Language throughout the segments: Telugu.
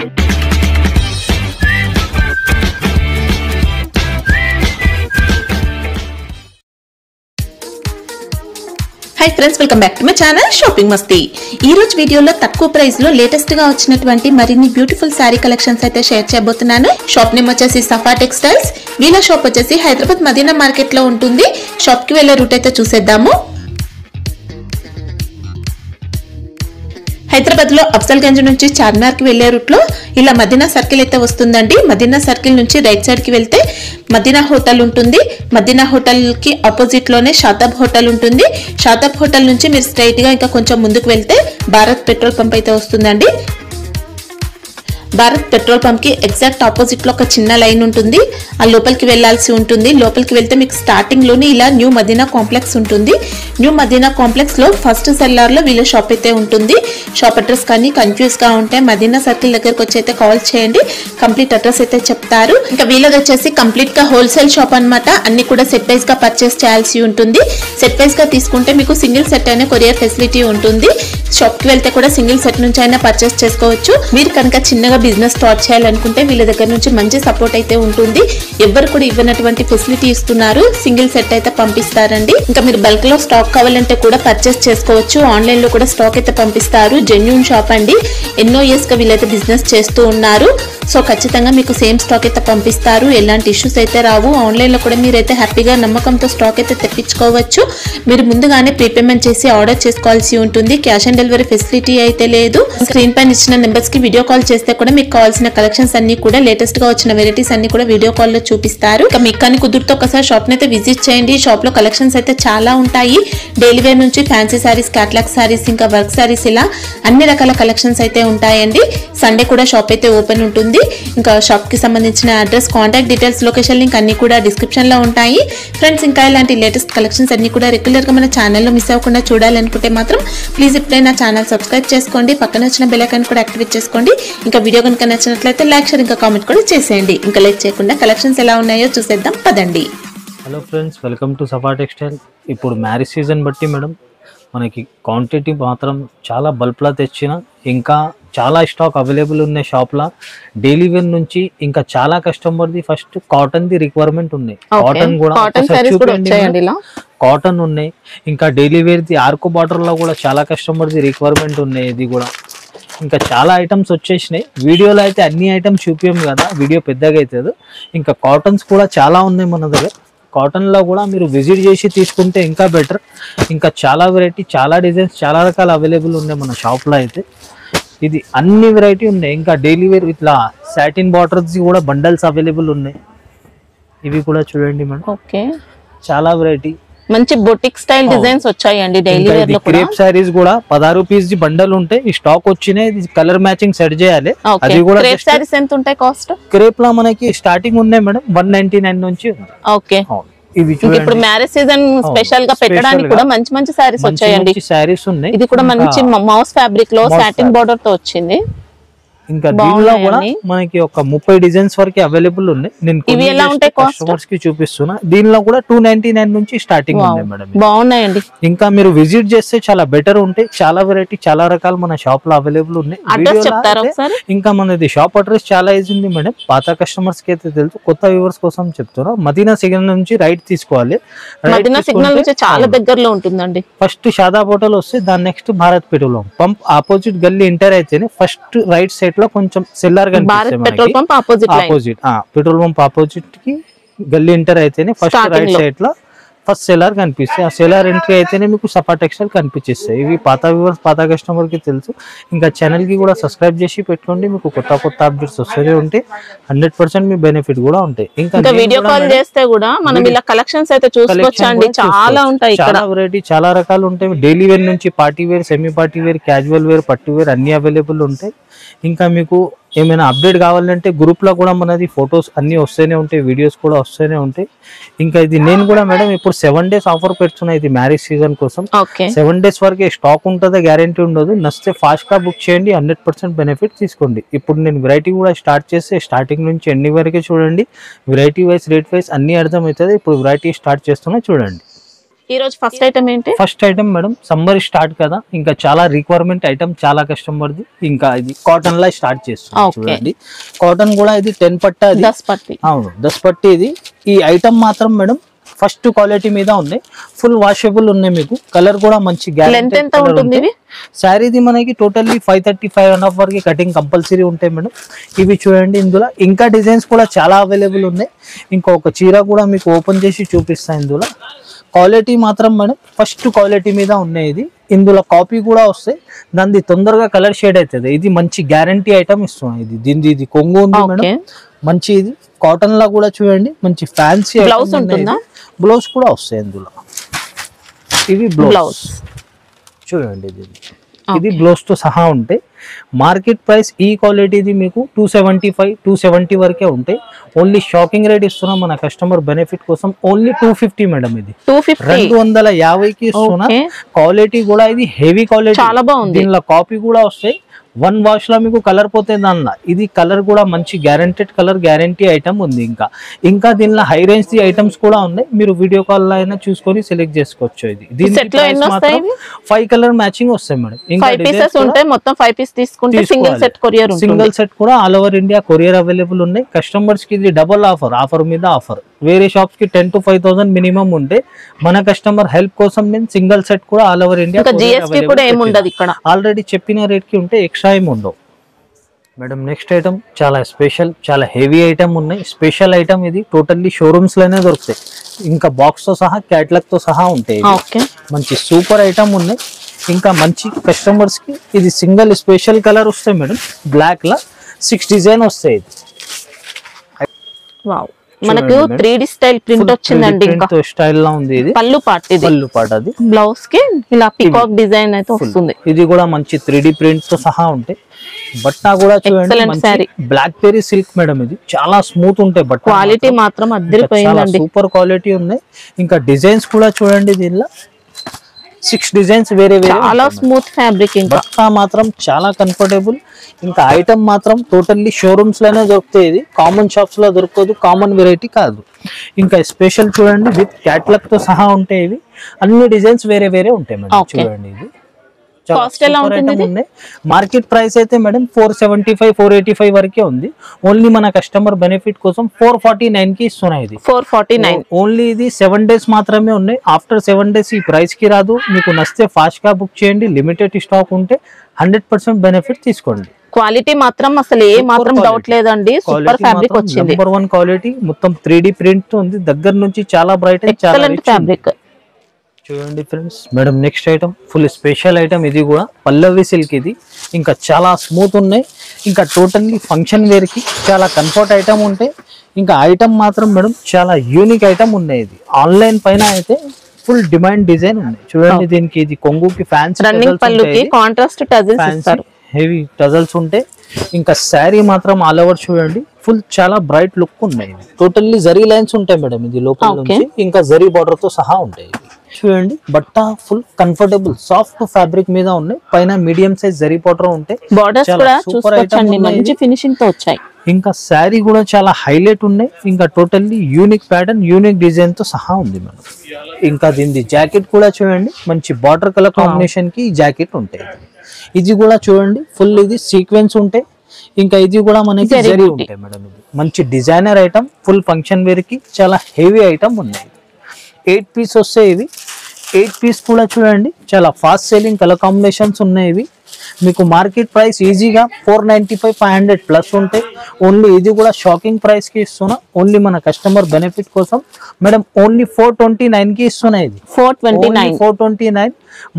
Hi friends, welcome back to my channel shopping Masti. ఈ రోజు వీడియోలో తక్కువ ప్రైస్ లో లేటెస్ట్ గా వచ్చినటువంటి మరిన్ని బ్యూటిఫుల్ సారీ కలెక్షన్స్ అయితే షేర్ చేయబోతున్నాను। షాప్ నేమ్ వచ్చేసి సఫా టెక్స్టైల్స్। వీళ్ళ షాప్ వచ్చేసి హైదరాబాద్ మదీనా మార్కెట్ లో ఉంటుంది। షాప్ కి వెళ్ళే రూట్ అయితే చూసేద్దాము। హైదరాబాద్ లో అఫ్జల్గంజ్ నుంచి చార్మినార్ కి వెళ్లే రూట్ లో ఇలా మదీనా సర్కిల్ అయితే వస్తుందండి। మదీనా సర్కిల్ నుంచి రైట్ సైడ్ కి వెళ్తే మదీనా హోటల్ ఉంటుంది। మదీనా హోటల్ కి ఆపోజిట్ లోనే షాతాబ్ హోటల్ ఉంటుంది। షాతాబ్ హోటల్ నుంచి మీరు స్ట్రైట్ గా ఇంకా కొంచెం ముందుకు వెళ్తే భారత్ పెట్రోల్ పంప్ అయితే వస్తుందండి। భారత్ పెట్రోల్ పంప్ కి ఎగ్జాక్ట్ ఆపోజిట్ లో ఒక చిన్న లైన్ ఉంటుంది। ఆ లోపలికి వెళ్ళాల్సి ఉంటుంది। లోపలికి వెళ్తే మీకు స్టార్టింగ్ లోనే ఇలా న్యూ మదీనా కాంప్లెక్స్ ఉంటుంది। న్యూ మదీనా కాంప్లెక్స్ లో ఫస్ట్ సెల్లార్ లో వీళ్ళ షాప్ అయితే ఉంటుంది। షాప్ అడ్రస్ కానీ కన్ఫ్యూజ్ గా ఉంటే మదీనా సర్కిల్ దగ్గరకు వచ్చి అయితే కాల్ చేయండి, కంప్లీట్ అడ్రస్ అయితే చెప్తారు। ఇంకా వీళ్ళది వచ్చేసి కంప్లీట్ గా హోల్సేల్ షాప్ అన్నమాట। అన్ని కూడా సెట్ వైజ్ గా పర్చేస్ చేయాల్సి ఉంటుంది। సెట్ వైజ్ గా తీసుకుంటే మీకు సింగిల్ సెట్ అయిన కొరియర్ ఫెసిలిటీ ఉంటుంది। షాప్ కి వెళ్తే కూడా సింగిల్ సెట్ నుంచి అయినా పర్చేస్ చేసుకోవచ్చు। మీరు కనుక చిన్నగా బిజినెస్ స్టార్ట్ చేయాలనుకుంటే వీళ్ళ దగ్గర నుంచి మంచి సపోర్ట్ అయితే ఉంటుంది। ఎవరు కూడా ఇవ్వనటువంటి ఫెసిలిటీ ఇస్తున్నారు। సింగిల్ సెట్ అయితే పంపిస్తారండి। ఇంకా మీరు బల్క్ లో స్టాక్ కావాలంటే కూడా పర్చేస్ చేసుకోవచ్చు। ఆన్లైన్ లో కూడా స్టాక్ అయితే పంపిస్తారు। జెన్యూన్ షాప్ అండి, ఎన్నో ఇయర్స్ గా వీళ్ళైతే బిజినెస్ చేస్తూ ఉన్నారు। సో ఖచ్చితంగా మీకు సేమ్ స్టాక్ అయితే పంపిస్తారు। ఎలాంటి ఇష్యూస్ అయితే రావు। ఆన్లైన్ లో కూడా మీరైతే హ్యాపీగా నమ్మకంతో స్టాక్ అయితే తెప్పించుకోవచ్చు। మీరు ముందుగానే ప్రీపేమెంట్ చేసి ఆర్డర్ చేసుకోవాల్సి ఉంటుంది। క్యాష్ ఆన్ డెలివరీ ఫెసిలిటీ అయితే లేదు। స్క్రీన్ పైన ఇచ్చిన నెంబర్స్ కి వీడియో కాల్ చేస్తే కూడా మీకు కావాల్సిన కలెక్షన్స్ అన్ని కూడా లేటెస్ట్ గా వచ్చిన వెరైటీస్ అన్ని కూడా వీడియో కాల్ లో చూపిస్తారు। ఇక మీకు కానీ కుదురుతో ఒకసారి షాప్ ని అయితే విజిట్ చేయండి। షాప్ లో కలెక్షన్స్ అయితే చాలా ఉంటాయి। డైలీ వేర్ నుంచి ఫ్యాన్సీ సారీస్, క్యాటలాగ్ సారీస్, ఇంకా వర్క్ సారీస్, ఇలా అన్ని రకాల కలెక్షన్స్ అయితే ఉంటాయండి। సండే కూడా షాప్ అయితే ఓపెన్ ఉంటుంది। ఇంకా షాప్ కి సంబంధించిన address, contact details, location link అన్ని కూడా డిస్క్రిప్షన్ లో ఉంటాయి ఫ్రెండ్స్। ఇంకా ఇలాంటి లేటెస్ట్ కలెక్షన్స్ అన్ని కూడా రెగ్యులర్ గా మన ఛానల్లో మిస్ అవ్వకుండా చూడాలనుకుంటే మాత్రం ప్లీజ్ ఇప్పుడే నా ఛానల్ సబ్స్క్రైబ్ చేసుకోండి, పక్కన వచ్చిన బెల్ ఐకాన్ కూడా యాక్టివేట్ చేసుకోండి। ఇంకా వీడియో కనుక నచ్చినట్లయితే లైక్, షేర్, ఇంకా కామెంట్ కూడా చేసేయండి। ఇంకా లైక్ చేయకుండా కలెక్షన్స్ ఎలా ఉన్నాయో చూసేద్దాం పదండి। Hello friends, welcome to Safa textile. ఇప్పుడు మ్యారేజ్ సీజన్ బట్టి మేడం మనకి క్వాంటిటీ మాత్రం చాలా బల్క్లో తెచ్చిన, ఇంకా చాలా స్టాక్ అవైలబుల్ ఉన్నాయి షాప్లో। డైలీ వేర్ నుంచి ఇంకా చాలా కస్టమర్ది ఫస్ట్ కాటన్ది రిక్వైర్మెంట్ ఉన్నాయి। కాటన్ కూడా కాటన్ ఉన్నాయి, ఇంకా డైలీ వేర్ది ఆర్కో బార్డర్లో కూడా చాలా కస్టమర్ది రిక్వైర్మెంట్ ఉన్నాయి। ఇది కూడా ఇంకా చాలా ఐటమ్స్ వచ్చేసినాయి। వీడియోలో అయితే అన్ని ఐటమ్స్ చూపించాం కదా, వీడియో పెద్దగా అవుతుంది। ఇంకా కాటన్స్ కూడా చాలా ఉన్నాయి మన దగ్గర। కాటన్లో కూడా మీరు విజిట్ చేసి తీసుకుంటే ఇంకా బెటర్। ఇంకా చాలా వెరైటీ, చాలా డిజైన్స్, చాలా రకాల అవైలబుల్ ఉన్నాయి మన షాప్లో అయితే। ఇది అన్ని వెరైటీ ఉన్నాయి। ఇంకా డైలీ వేర్ ఇట్లా సాటిన్ బార్డర్స్ కూడా బండల్స్ అవైలబుల్ ఉన్నాయి। ఇవి కూడా చూడండి మేడం, ఓకే, చాలా వెరైటీ మంచి బొటిక్ స్టైల్ డిజైన్స్ వచ్చాయండి। డైలీ వేర్ లో కూడా క్రేప్ సారీస్ కూడా 16 రూపీస్ ది బండల్ ఉంటాయి। ఈ స్టాక్ వచ్చినాయి, కలర్ మ్యాచింగ్ సెట్ చేయాలి। అది కూడా క్రేప్ సారీస్ ఎంత ఉంటాయి కాస్ట్? క్రేప్ లో మనకి స్టార్టింగ్ ఉన్నాయి మేడం 199 నుంచి। ఓకే, ఇవి చూడండి, ఇప్పుడు మ్యారేజ్ సీజన్ స్పెషల్ గా పెట్టడానికి కూడా మంచి మంచి సారీస్ వచ్చాయండి। సారీస్ ఉన్నాయి। ఇది కూడా మంచి మౌస్ ఫ్యాబ్రిక్ లో సాటిన్ బోర్డర్ తో వచ్చింది। ఇంకా దీనిలో కూడా మనకి ఒక 30 డిజైన్స్ వరకు అవైలబుల్ ఉన్నాయి। నేను కస్టమర్స్ కి చూపిస్తున్నా। దీనిలో కూడా 299 నుంచి స్టార్టింగ్ ఉంది మేడం। బాగున్నాయండి, ఇంకా మీరు విజిట్ చేస్తే చాలా బెటర్ ఉంటాయి। చాలా వెరైటీ, చాలా రకాలు మన షాప్ లో అవైలబుల్ ఉన్నాయి। ఇంకా మనది షాప్ అడ్రస్ చాలా ఈజీ ఉంది మేడం। పాత కస్టమర్స్ కి అయితే తెలుసు, కొత్త వ్యూవర్స్ కోసం చెప్తున్నా। మదీనా సిగ్నల్ నుంచి రైట్ తీసుకోవాలి। మదీనా సిగ్నల్ నుంచి చాలా దగ్గరలో ఉంటుందండి। ఫస్ట్ షాదాబ్ హోటల్ వస్తే దాని next Bharat petrol pump opposite గల్లీ ఎంటర్ అయితేనే ఫస్ట్ రైట్ సైడ్ లో కొంచెం cellar petrol pump opposite petrol pump opposite కి గల్లీ ఎంటర్ అయితేనే ఫస్ట్ రైట్ సైడ్ లో ఫస్ట్ సెల్లార్ కనిపిస్తాయి। ఆ సెల్లార్ ఎంట్రీ అయితేనే మీకు సఫా టెక్స్టైల్ కనిపించేస్తాయి। ఇవి పాత వ్యూవర్స్, పాత కస్టమర్ కి తెలుసు। ఇంకా ఛానల్ కి కూడా సబ్స్క్రైబ్ చేసి పెట్టుకోండి, మీకు కొత్త కొత్త అప్డేట్స్ వస్తూనే ఉంటాయి। 100% మీ బెనిఫిట్ కూడా ఉంటాయి। ఇంకా వీడియో కాల్ చేస్తే కూడా మనం ఇలా కలెక్షన్స్ అయితే చూసుకోవచ్చండి, చాలా ఉంటాయి। చాలా వెరైటీ, చాలా రకాలు ఉంటాయి। డైలీ వేర్ నుంచి party wear, semi party wear, casual wear, పట్టు వేర్ అన్ని అవైలబుల్ ఉంటాయి। ఇంకా మీకు ఏమైనా అప్డేట్ కావాలంటే గ్రూప్ లో కూడా మనది ఫొటోస్ అన్ని వస్తూనే ఉంటాయి, వీడియోస్ కూడా వస్తూనే ఉంటాయి। ఇంకా ఇది నేను కూడా మేడం ఇప్పుడు 7 days ఆఫర్ పెడుతున్నా, ఇది మ్యారేజ్ సీజన్ కోసం। 7 days వరకే స్టాక్ ఉంటుందా గ్యారంటీ ఉండదు। నచ్చితే ఫాస్ట్ గా బుక్ చేయండి, 100% బెనిఫిట్ తీసుకోండి। ఇప్పుడు నేను వెరైటీ కూడా స్టార్ట్ చేస్తే స్టార్టింగ్ నుంచి ఎండింగ్ వరకే చూడండి। వెరైటీ వైజ్, రేట్ వైజ్ అన్ని అర్థమవుతుంది। ఇప్పుడు వెరైటీ స్టార్ట్ చేస్తున్నా చూడండి। ఈ రోజు ఫస్ట్ ఐటమ్ ఏంటి? First item madam summer start కదా, ఇంకా చాలా రిక్వైర్మెంట్ ఐటమ్ చాలా కస్టమర్ది. ఇంకా ఇది కాటన్ లా స్టార్ట్ చేస్తుంది చూడండి. కాటన్ కూడా ఇది 10 పట్ట, 10 పట్టి. అవును 10 పట్టి. ఇది ఈ ఐటమ్ మాత్రం మేడం ఫస్ట్ క్వాలిటీ మీద ఉన్నాయి, ఫుల్ వాషబుల్ ఉన్నాయి. మీకు కలర్ కూడా మంచి లెంత్ ఎంత ఉంటుంది? శారీది మనకి టోటల్లీ 535.5 వరకు కటింగ్ కంపల్సరీ ఉంటాయి మేడం. ఇవి చూడండి, ఇందులో ఇంకా డిజైన్స్ కూడా చాలా అవైలబుల్ ఉన్నాయి. ఇంకొక చీర కూడా మీకు ఓపెన్ చేసి చూపిస్తాను. ఇందులో క్వాలిటీ మాత్రం మేడం ఫస్ట్ క్వాలిటీ మీద ఉన్నాయి. ఇది ఇందులో కాపీ కూడా వస్తాయి, దాన్ని తొందరగా కలర్ షేడ్ అవుతుంది. ఇది మంచి గ్యారంటీ ఐటమ్ ఇస్తున్నాం. ఇది దీని ఇది కొంగు ఉంది మేడం, మంచి ఇది కాటన్ లా కూడా చూడండి, మంచి ఫ్యాన్సీ బ్లౌజ్ ఉంటుందా? బ్లౌజ్ కూడా వస్తాయి ఇందులో. ఇవి బ్లౌజ్ చూడండి, ఇది బ్లౌజ్ తో సహా ఉంటాయి. మార్కెట్ ప్రైస్ ఈ క్వాలిటీది మీకు 275, 270 వరకే ఉంటాయి. ఓన్లీ షాకింగ్ రేట్ ఇస్తున్నాం మన కస్టమర్ బెనిఫిట్ కోసం, ఓన్లీ 250 మేడం. ఇది 250కి ఇస్తున్నా. క్వాలిటీ కూడా ఇది హెవీ క్వాలిటీ, చాలా బాగుంది. దీనిలో కాపీ కూడా వస్తాయి. 1 వాష్ లో మీకు కలర్ పోతుంది అన్న. ఇది కలర్ కూడా మంచి గ్యారంటెడ్ కలర్, గ్యారంటీ ఐటమ్ ఉంది. ఇంకా దీనిలో హై రేంజ్ ది ఐటమ్స్ కూడా ఉన్నాయి. మీరు వీడియో కాల్ లో అయినా చూసుకొని సెలెక్ట్ చేసుకోవచ్చు. ఇది దీనికి 5 కలర్ మ్యాచింగ్ వస్తాయి మేడం. ఇంకా 5 పీసెస్ ఉంటాయి, మొత్తం 5 పీస్ తీసుకుంటే సింగిల్ సెట్ కొరియర్ ఉంటుంది. సింగిల్ సెట్ కూడా all over India courier available ఉన్నాయి. కస్టమర్స్ కి ఇది డబుల్ ఆఫర్ మీద ఆఫర్. వేరే షాప్స్ కి 10 to 5,000 మినిమం ఉంటే, మన కస్టమర్ హెల్ప్ కోసం నేను సింగిల్ సెట్ కూడా ఆల్ ఓవర్ ఇండియా ఆల్రెడీ చెప్పిన రేట్ కి ఉంటే ఎక్స్ట్రా ఏమి ఉండవు మేడం. నెక్స్ట్ ఐటమ్ చాలా స్పెషల్, చాలా హెవీ ఐటమ్ ఉన్నాయి. స్పెషల్ ఐటమ్ ఇది టోటల్లీ షోరూమ్స్ లోనే దొరుకుతాయి. ఇంకా బాక్స్ తో సహా, క్యాటలాగ్ తో సహా ఉంటాయి. మంచి సూపర్ ఐటమ్ ఉన్నాయి. ఇంకా మంచి కస్టమర్స్ కి ఇది సింగిల్ స్పెషల్ కలర్ వస్తాయి మేడం. బ్లాక్ లా 6 డిజైన్ వస్తాయి. మనకు 3D స్టైల్ ప్రింట్ వచ్చిందండి. ఇంకా స్టైల్ లా ఉంది. ఇది పళ్ళు పార్ట్, ఇది పళ్ళు పార్ట్. అది బ్లౌజ్ కి ఇలా పికాక్ డిజైన్ అయితే వస్తుంది. ఇది కూడా మంచి 3D ప్రింట్ తో సహా ఉంటాయి. బట్ట కూడా చూడండి, బ్లాక్ బెర్రీ సిల్క్ మేడం. ఇది చాలా స్మూత్ ఉంటాయి. బట్ట క్వాలిటీ మాత్రం అదిరిపోయిందండి, సూపర్ క్వాలిటీ ఉన్నాయి. ఇంకా డిజైన్స్ కూడా చూడండి, దీనిలో 6 డిజైన్స్ వేరే చాలా స్మూత్ ఫ్యాబ్రిక్. ఇంకా బట్ట మాత్రం చాలా కంఫర్టబుల్. ఇంకా ఐటమ్ మాత్రం టోటల్లీ షోరూమ్స్ లోనే దొరుకుతాయి. ఇది కామన్ షాప్స్ లో దొరకదు, కామన్ వెరైటీ కాదు. ఇంకా స్పెషల్ చూడండి, విత్ క్యాటలాగ్ తో సహా ఉంటాయి. ఇవి అన్ని డిజైన్స్ వేరే ఉంటాయి మేడం. చూడండి, ఇది కాస్ట్ ఎలా ఉంటుంది? మార్కెట్ ప్రైస్ అయితే మేడం 475, 485 వరకే ఉంది. ఓన్లీ మన కస్టమర్ బెనిఫిట్ కోసం 449 కి ఇస్తున్నాయి. ఇది 449 ఓన్లీ. ఇది 7 డేస్ మాత్రమే ఉన్నాయి. ఆఫ్టర్ 7 డేస్ ఈ ప్రైస్ కి రాదు. మీకు నచ్చితే ఫాస్ట్ గా బుక్ చేయండి. లిమిటెడ్ స్టాక్ ఉంటే 100% బెనిఫిట్ తీసుకోండి. క్వాలిటీ మాత్రం అసలు ఏ మాత్రం డౌట్ లేదండి, సూపర్ ఫ్యాబ్రిక్ వచ్చింది. నంబర్ 1 క్వాలిటీ, మొత్తం 3D ప్రింట్ ఉంది. దగ్గర నుంచి చాలా బ్రైట్, చాలా ఫ్యాబ్రిక్ చూడండి friends. Madam next item full special item. ఇది కూడా పల్లవి సిల్క్. ఇది ఇంకా చాలా స్మూత్ ఉన్నాయి. ఇంకా టోటల్లీ ఫంక్షన్ వేర్ కి చాలా కంఫర్ట్ ఐటమ్ ఉంటాయి. ఇంకా ఐటమ్ మాత్రం మేడం చాలా యూనిక్ ఐటమ్ ఉన్నాయి. ఇది ఆన్లైన్ పైన అయితే ఫుల్ డిమాండ్ డిజైన్ ఉన్నాయి. చూడండి, దీనికి ఇది కొంగుకి ఫ్యాన్సీ కాంట్రాస్ట్ హెవీ టజల్స్ ఉంటాయి. ఇంకా శారీ మాత్రం ఆల్ ఓవర్ చూడండి, ఫుల్ చాలా బ్రైట్ లుక్ ఉన్నాయి. టోటల్లీ జరీ లైన్స్ ఉంటాయి మేడం. ఇది లోపల నుంచి ఇంకా జరీ బార్డర్ తో సహా ఉంటాయి. చూడండి, బట్ట ఫుల్ కంఫర్టబుల్ సాఫ్ట్ ఫ్యాబ్రిక్ మీద ఉన్నాయి. పైన మీడియం సైజ్ జరీ బార్డర్ ఉంటాయి. సూపర్ ఐటమ్, మంచి ఫినిషింగ్ తో వచ్చాయి. ఇంకా శారీ కూడా చాలా హైలైట్ ఉన్నాయి. ఇంకా totally unique pattern, unique design తో సహా ఉంది మేడం. ఇంకా దీని జాకెట్ కూడా చూడండి, మంచి బార్డర్ కలర్ కాంబినేషన్ కి జాకెట్ ఉంటాయి. ఇది కూడా చూడండి, ఫుల్ ఇది సీక్వెన్స్ ఉంటాయి. ఇంకా ఇది కూడా మనకి జరీ ఉంటాయి మేడం. ఇది మంచి designer item, full function wear కి చాలా హెవీ ఐటమ్ ఉన్నాయి. 8 పీస్ వస్తాయి. ఇవి 8 పీస్ కూడా చూడండి, చాలా ఫాస్ట్ సెల్లింగ్ కలర్ కాంబినేషన్స్ ఉన్నాయి. ఇవి మీకు మార్కెట్ ప్రైస్ ఈజీగా 495, 500 ప్లస్ ఉంటాయి. ఓన్లీ ఇది కూడా షాకింగ్ ప్రైస్ కి ఇస్తున్నా, ఓన్లీ మన కస్టమర్ బెనిఫిట్ కోసం మేడం. ఓన్లీ 429 కి ఇస్తున్నాయి. ఇది 429.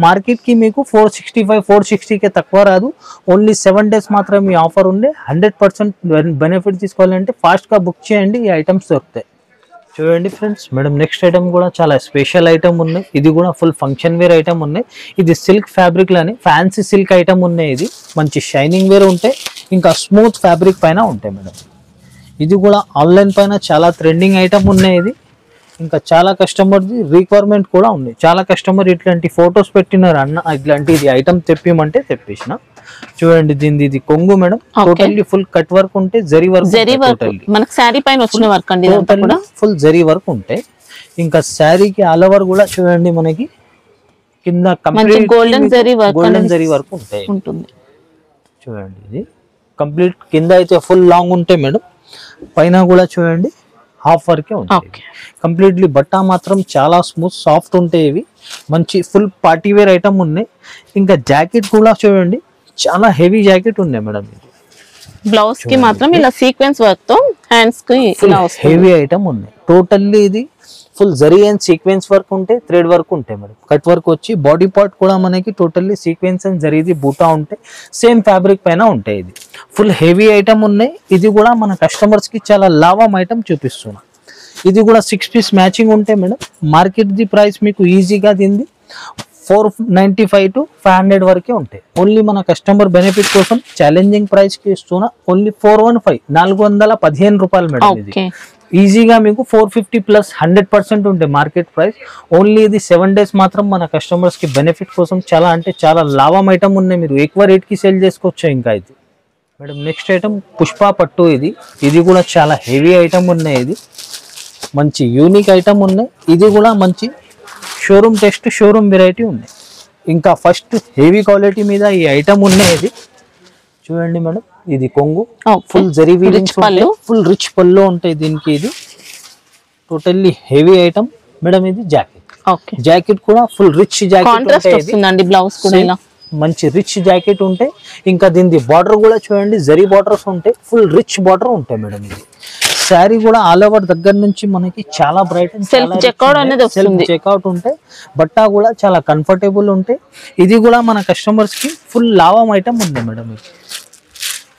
మార్కెట్ కి మీకు 465, 460 కి తక్కువ రాదు. ఓన్లీ 7 డేస్ మాత్రమే ఈ ఆఫర్ ఉంది. 100% బెనిఫిట్ తీసుకోవాలంటే ఫాస్ట్ గా బుక్ చేయండి, ఈ ఐటమ్స్ దొరుకుతాయి. చూడండి ఫ్రెండ్స్, మేడం నెక్స్ట్ ఐటమ్ కూడా చాలా స్పెషల్ ఐటమ్ ఉన్నాయి. ఇది కూడా ఫుల్ ఫంక్షన్ వేర్ ఐటమ్ ఉన్నాయి. ఇది సిల్క్ ఫ్యాబ్రిక్ లోని ఫ్యాన్సీ సిల్క్ ఐటమ్ ఉన్నాయి. ఇది మంచి షైనింగ్ వేర్ ఉంటాయి. ఇంకా స్మూత్ ఫ్యాబ్రిక్ పైన ఉంటాయి మేడం. ఇది కూడా ఆన్లైన్ పైన చాలా ట్రెండింగ్ ఐటమ్ ఉన్నాయి. ఇది ఇంకా చాలా కస్టమర్ రిక్వైర్మెంట్ కూడా ఉంది. చాలా కస్టమర్ ఇట్లాంటి ఫొటోస్ పెట్టినారు, అన్న ఇట్లాంటి ఇది ఐటమ్ తెప్పిమంటే తెప్పించిన. చూడండి, దీని ఇది కొంగు madam. Totally full cut work ఉంటే జరీ వర్క్, మనకి శారీ పైన వచ్చిన వర్క్ అండి. ఫుల్ జరీ వర్క్ ఉంటాయి. ఇంకా శారీకి ఆల్ ఓవర్ కూడా చూడండి మనకి కింద కంప్లీట్ గోల్డెన్ జరీ వర్క్ ఉంటాయి ఉంటుంది. చూడండి ఇది కంప్లీట్ కింద అయితే ఫుల్ లాంగ్ ఉంటాయి మేడం, పైన కూడా చూడండి హాఫ్ వర్కే ఉంటాయి కంప్లీట్లీ. బట్ట మాత్రం చాలా స్మూత్ సాఫ్ట్ ఉంటాయి ఇవి, మంచి ఫుల్ పార్టీ వేర్ ఐటమ్ ఉన్నాయి. ఇంకా జాకెట్ కూడా చూడండి చాలా హెవీ జాకెట్ ఉన్నాయి మేడం. ఇది బ్లౌజ్ కి మాత్రం ఇలా సీక్వెన్స్ వర్క్ తో హ్యాండ్స్ కి ఇలా వస్తుంది. హెవీ ఐటమ్ ఉన్నాయి టోటల్లీ. ఇది full zari and sequence work ఉంటాయి, థ్రెడ్ వర్క్ ఉంటాయి మేడం. కట్ వర్క్ వచ్చి బాడీ పార్ట్ కూడా మనకి టోటల్లీ సీక్వెన్స్ అండ్ జరీది బూటా ఉంటాయి, సేమ్ ఫ్యాబ్రిక్ పైన ఉంటాయి. ఇది ఫుల్ హెవీ ఐటమ్ ఉన్నాయి. ఇది కూడా మన కస్టమర్స్ కి చాలా లాభం ఐటమ్ చూపిస్తున్నా. ఇది కూడా 6 పీస్ మ్యాచింగ్ ఉంటాయి మేడం. మార్కెట్ ది ప్రైస్ మీకు ఈజీగా దీనిది 495 to 500 వరకే ఉంటాయి. ఓన్లీ మన కస్టమర్ బెనిఫిట్ కోసం ఛాలెంజింగ్ ప్రైస్ కి ఇస్తున్నా. ఓన్లీ 415 415 రూపాయలు మేడం. ఇది ఈజీగా మీకు 450 ప్లస్ 100% ఉంటాయి మార్కెట్ ప్రైస్. ఓన్లీ ఇది 7 days మాత్రం మన కస్టమర్స్ కి బెనిఫిట్ కోసం చాలా అంటే చాలా లాభం ఐటమ్ ఉన్నాయి. మీరు ఎక్కువ రేట్ కి సేల్ చేసుకోవచ్చు. ఇంకా ఇది మేడం నెక్స్ట్ ఐటమ్ పుష్ప పట్టు. ఇది కూడా చాలా హెవీ ఐటమ్ ఉన్నాయి. ఇది మంచి యూనిక్ ఐటమ్ ఉన్నాయి. ఇది కూడా మంచి షోరూమ్ టెస్ట్ షోరూమ్ వెరైటీ ఉంది. ఇంకా ఫస్ట్ హెవీ క్వాలిటీ మీద ఈ ఐటమ్ ఉన్నాయి. ఇది చూడండి మేడం, ఇది కొంగు ఫుల్ జరీ వీవింగ్స్ ఉంటాయి, ఫుల్ రిచ్ పళ్ళు ఉంటాయి దీనికి. ఇది టోటల్లీ హెవీ ఐటమ్ మేడం. ఇది జాకెట్ కూడా ఫుల్ రిచ్ జాకెట్, బ్లౌజ్ కూడా ఇలా మంచి రిచ్ జాకెట్ ఉంటాయి. ఇంకా దీని బార్డర్ కూడా చూడండి జరీ బార్డర్స్ ఉంటాయి, ఫుల్ రిచ్ బార్డర్ ఉంటాయి మేడం. ఇది శారీ కూడా ఆల్ ఓవర్ దగ్గర నుంచి మనకి చాలా బ్రైట్ అండ్ సెల్ఫ్ చెక్అవుట్ ఉంటాయి. బట్ట కూడా చాలా కంఫర్టబుల్ ఉంటాయి. ఇది కూడా మన కస్టమర్స్ కి ఫుల్ లాభం ఐటమ్ ఉంది మేడం.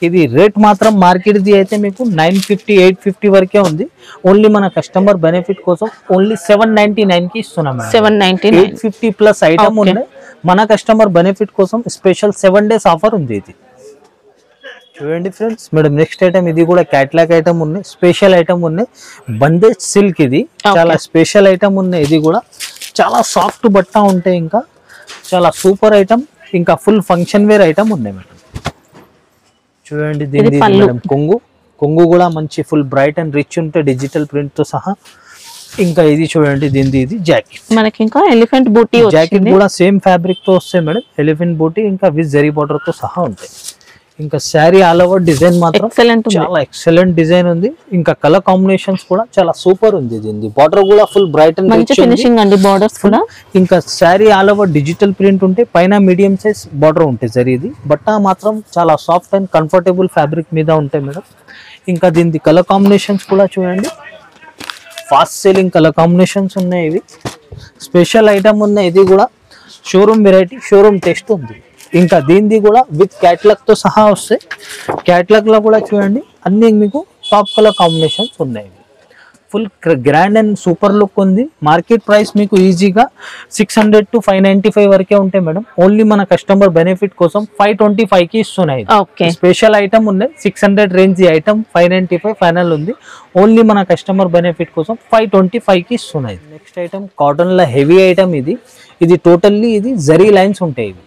ఇది రేట్ మాత్రం మార్కెట్ ది అయితే మీకు 950 850 వరకే ఉంది. ఓన్లీ మన కస్టమర్ బెనిఫిట్ కోసం ఓన్లీ 799 కి ఇస్తున్నాం. 850 ప్లస్ ఐటమ్ ఉంది. మన కస్టమర్ బెనిఫిట్ కోసం స్పెషల్ 7 days ఆఫర్ ఉంది. ఇది చూడండి ఫ్రెండ్స్ మేడం నెక్స్ట్ ఐటమ్. ఇది కూడా క్యాట్లాగ్ ఐటమ్ ఉన్నాయి, స్పెషల్ ఐటమ్ ఉన్నాయి. బందేజ్ సిల్క్ ఇది చాలా స్పెషల్ ఐటమ్ ఉన్నాయి. ఇది కూడా చాలా సాఫ్ట్ బట్ట ఉంటాయి. ఇంకా చాలా సూపర్ ఐటమ్. ఇంకా ఫుల్ ఫంక్షన్ వేర్ ఐటమ్ ఉన్నాయి మేడం. చూడండి దీని మేడం కొంగు కూడా మంచి ఫుల్ బ్రైట్ అండ్ రిచ్ ఉంటాయి డిజిటల్ ప్రింట్ తో సహా. ఇంకా ఇది చూడండి దీనిది ఇది జాకెట్. మనకి ఇంకా ఎలిఫెంట్ బూటీ జాకెట్ కూడా సేమ్ ఫ్యాబ్రిక్ తో వస్తాయి మేడం. ఎలిఫెంట్ బూటీ ఇంకా విత్ జరీ బార్డర్ తో సహా ఉంటాయి. ఇంకా శారీ ఆల్ ఓవర్ డిజైన్ మాత్రం చాలా ఎక్సలెంట్ డిజైన్ ఉంది. ఇంకా కలర్ కాంబినేషన్స్ కూడా చాలా సూపర్ ఉంది. దీనిది బార్డర్ కూడా full bright and rich finishing అండి బార్డర్స్ కూడా. ఇంకా sari all over digital print ఉంటే పైన మీడియం సైజ్ బార్డర్ ఉంటాయి జరీది. బట్ట మాత్రం చాలా సాఫ్ట్ అండ్ కంఫర్టబుల్ ఫ్యాబ్రిక్ మీద ఉంటాయి మేడం. ఇంకా దీనిది కలర్ కాంబినేషన్స్ కూడా చూడండి ఫాస్ట్ సేలింగ్ కలర్ కాంబినేషన్స్ ఉన్నాయి. ఇవి స్పెషల్ ఐటమ్ ఉన్నాయి. ఇది కూడా షోరూమ్ వెరైటీ షోరూమ్ టెస్ట్ ఉంది. ఇంకా దీనిది కూడా విత్ క్యాట్లాగ్ తో సహా వస్తాయి. క్యాట్లాగ్ లో కూడా చూడండి అన్ని మీకు టాప్ కలర్ కాంబినేషన్స్ ఉన్నాయి. Full grand and super look ఉంది. మార్కెట్ ప్రైస్ మీకు ఈజీగా 600 to 595 వరకే ఉంటాయి మేడం. ఓన్లీ మన కస్టమర్ బెనిఫిట్ కోసం 525 కి ఇస్తున్నాయి. స్పెషల్ ఐటమ్ ఉన్నాయి. 600 రేంజ్ ఐటమ్ 595 ఫైనల్ ఉంది. ఓన్లీ మన కస్టమర్ బెనిఫిట్ కోసం 525 కి ఇస్తున్నాయి. నెక్స్ట్ ఐటమ్ కాటన్ లో హెవీ ఐటమ్. ఇది టోటల్లీ ఇది జరీ లైన్స్ ఉంటాయి. ఇవి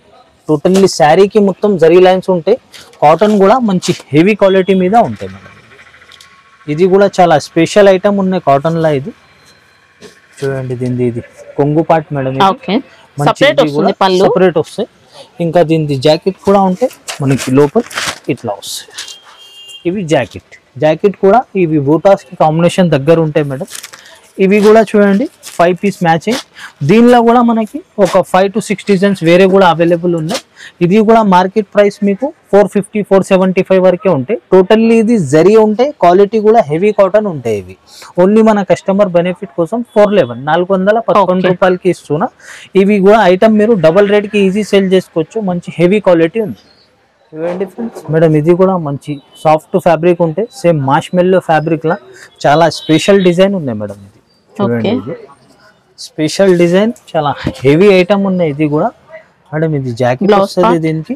టోటల్లీ శారీకి మొత్తం జరీ లైన్స్ ఉంటాయి. కాటన్ కూడా మంచి హెవీ క్వాలిటీ మీద ఉంటాయి మేడం. ఇది కూడా చాలా స్పెషల్ ఐటమ్ ఉన్నాయి కాటన్ లో. ఇది చూడండి దీనిది ఇది కొంగు పార్ట్ మేడం. సపరేట్ వస్తాయి. ఇంకా దీనిది జాకెట్ కూడా ఉంటాయి మనకి లోపల ఇట్లా వస్తాయి. ఇవి జాకెట్ కూడా ఇవి బూటాస్ కి కాంబినేషన్ దగ్గర ఉంటాయి మేడం. ఇవి కూడా చూడండి 5 పీస్ మ్యాచింగ్. దీనిలో కూడా మనకి ఒక 5 to 6 డిజైన్స్ వేరే కూడా అవైలబుల్ ఉన్నాయి. ఇది కూడా మార్కెట్ ప్రైస్ మీకు 450 475 వరకే ఉంటాయి. టోటల్లీ ఇది జరీ ఉంటాయి. క్వాలిటీ కూడా హెవీ కాటన్ ఉంటాయి. ఇవి ఓన్లీ మన కస్టమర్ బెనిఫిట్ కోసం 411 రూపాయలకి ఇస్తున్నా. ఇవి కూడా ఐటమ్ మీరు డబల్ రేట్ కి ఈజీ సేల్ చేసుకోవచ్చు. మంచి హెవీ క్వాలిటీ ఉంది. చూడండి ఫ్రెండ్స్ మేడం ఇది కూడా మంచి సాఫ్ట్ ఫ్యాబ్రిక్ ఉంటాయి. సేమ్ మార్ష్మెల్లో ఫ్యాబ్రిక్ లా చాలా స్పెషల్ డిజైన్ ఉన్నాయి మేడం. ఇది చూడండి ఇది స్పెషల్ డిజైన్ చాలా హెవీ ఐటమ్ ఉన్నాయి. ఇది కూడా మేడం ఇది జాకెట్ వస్తుంది. దీనికి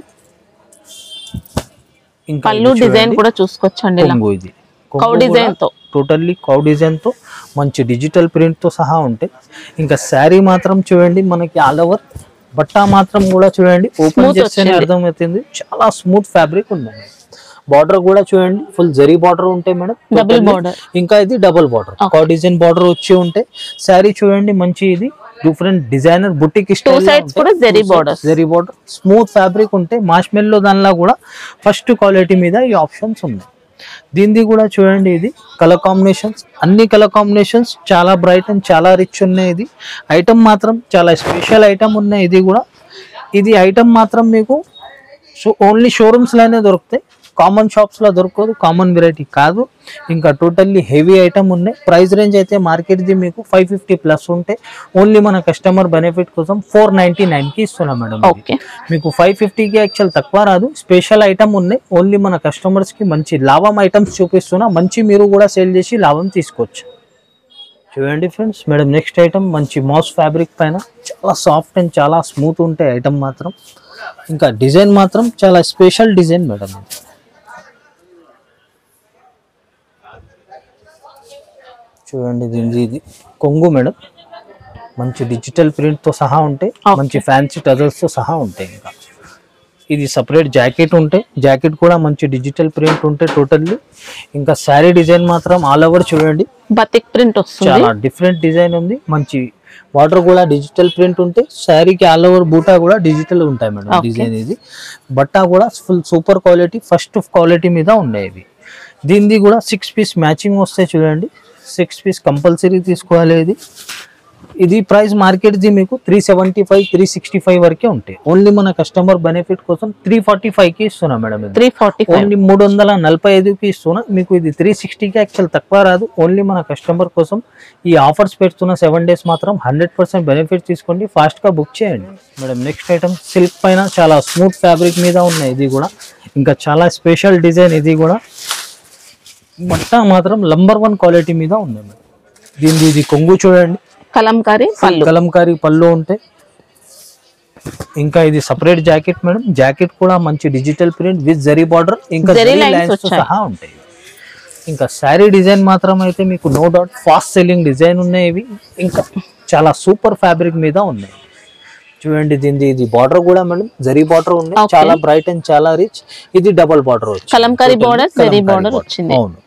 ఇంకా పల్లు డిజైన్ కూడా చూసుకోవచ్చండి. ఇది కౌ డిజైన్ తో టోటల్లీ కౌ డిజైన్ తో మంచి డిజిటల్ ప్రింట్ తో సహా ఉంటాయి. ఇంకా శారీ మాత్రం చూడండి మనకి ఆల్ ఓవర్ బట్ట మాత్రం కూడా చూడండి ఓపెన్ చేస్తేనే అర్థమవుతుంది చాలా స్మూత్ ఫ్యాబ్రిక్ ఉంది. బార్డర్ కూడా చూడండి ఫుల్ జరీ బార్డర్ ఉంటాయి మేడం, డబుల్ బార్డర్. ఇంకా ఇది డబుల్ బార్డర్ డిజైన్ బార్డర్ వచ్చి ఉంటాయి. శారీ చూడండి మంచి ఇది different designer boutique style, zari border smooth fabric ఉంటే మార్ష్మెల్లో దానిలో కూడా ఫస్ట్ క్వాలిటీ మీద ఈ ఆప్షన్స్ ఉన్నాయి. దీనిది కూడా చూడండి ఇది కలర్ కాంబినేషన్స్, అన్ని కలర్ కాంబినేషన్స్ చాలా బ్రైట్ అండ్ చాలా రిచ్ ఉన్నాయి. ఇది ఐటమ్ మాత్రం చాలా స్పెషల్ ఐటమ్ ఉన్నాయి. ఇది కూడా ఇది ఐటమ్ మాత్రం మీకు ఓన్లీ షోరూమ్స్ లోనే దొరుకుతాయి, కామన్ షాప్స్ లో దొరకదు, కామన్ వెరైటీ కాదు. ఇంకా టోటల్లీ హెవీ ఐటమ్ ఉన్నాయి. ప్రైస్ రేంజ్ అయితే మార్కెట్ ది మీకు 550 ప్లస్ ఉంటే ఓన్లీ మన కస్టమర్ బెనిఫిట్ కోసం 499 కి ఇస్తున్నాం మేడం. మీకు 550 కి యాక్చువల్ తక్కువ రాదు, స్పెషల్ ఐటమ్ ఉన్నాయి. ఓన్లీ మన కస్టమర్స్ కి మంచి లాభం ఐటమ్స్ చూపిస్తున్నా, మంచి మీరు కూడా సేల్ చేసి లాభం తీసుకోవచ్చు. చూడండి ఫ్రెండ్స్ మేడం నెక్స్ట్ ఐటమ్ మంచి మాస్ ఫ్యాబ్రిక్ పైన చాలా సాఫ్ట్ అండ్ చాలా స్మూత్ ఉంటాయి ఐటమ్ మాత్రం. ఇంకా డిజైన్ మాత్రం చాలా స్పెషల్ డిజైన్ మేడం. చూడండి ఇది కొంగు మేడం, మంచి డిజిటల్ ప్రింట్ తో సహా ఉంటాయి, మంచి ఫ్యాన్సీ టజల్స్ తో సహా ఉంటాయి. ఇంకా ఇది సపరేట్ జాకెట్ ఉంటాయి, జాకెట్ కూడా మంచి డిజిటల్ ప్రింట్ ఉంటాయి టోటల్లీ. ఇంకా శారీ డిజైన్ మాత్రం ఆల్ ఓవర్ చూడండి బతిక్ ప్రింట్ వస్తుంది, చాలా డిఫరెంట్ డిజైన్ ఉంది. మంచి బార్డర్ కూడా డిజిటల్ ప్రింట్ ఉంటాయి, శారీకి ఆల్ ఓవర్ బూటా కూడా డిజిటల్ ఉంటాయి మేడం. డిజైన్ ఇది బట్ట కూడా full super quality, first quality మీద ఉన్నాయి ఇవి. దీనిది కూడా 6 పీస్ మ్యాచింగ్ వస్తాయి చూడండి, 6 పీస్ కంపల్సరీ తీసుకోవాలి. ఇది ప్రైస్ మార్కెట్ ది మీకు 375 365 వరకే ఉంటాయి. ఓన్లీ మన కస్టమర్ బెనిఫిట్ కోసం 345 కి ఇస్తున్నా మేడం. 345 ఓన్లీ 345 కి ఇస్తున్నా మీకు. ఇది 360 కి యాక్చువల్ తక్కువ రాదు, ఓన్లీ మన కస్టమర్ కోసం ఈ ఆఫర్స్ పెడుతున్న 7 డేస్ మాత్రం 100% బెనిఫిట్ తీసుకోండి, ఫాస్ట్ గా బుక్ చేయండి మేడం. నెక్స్ట్ ఐటమ్ సిల్క్ పైన చాలా స్మూత్ ఫ్యాబ్రిక్ మీద ఉన్నాయి. ఇది కూడా ఇంకా చాలా స్పెషల్ డిజైన్. ఇది కూడా బట్ట మాత్రం నంబర్ 1 క్వాలిటీ మీద ఉంది మేడం. దీనిది ఇది కొంగు చూడండి, కలంకారీ పళ్ళు ఉంటాయి. ఇంకా ఇది సపరేట్ జాకెట్ మేడం, జాకెట్ కూడా మంచి digital print with zari border, ఇంకా జరీ లైన్స్ తో సహా ఉంటాయి. ఇంకా శారీ డిజైన్ మాత్రం అయితే మీకు no doubt fast selling design ఉన్నాయి ఇవి. ఇంకా చాలా సూపర్ ఫ్యాబ్రిక్ మీద ఉన్నాయి చూడండి. దీనిది ఇది బార్డర్ కూడా మేడం జరీ బార్డర్ ఉంది, చాలా బ్రైట్ అండ్ చాలా రిచ్. ఇది డబుల్ బార్డర్ వచ్చింది. అవును,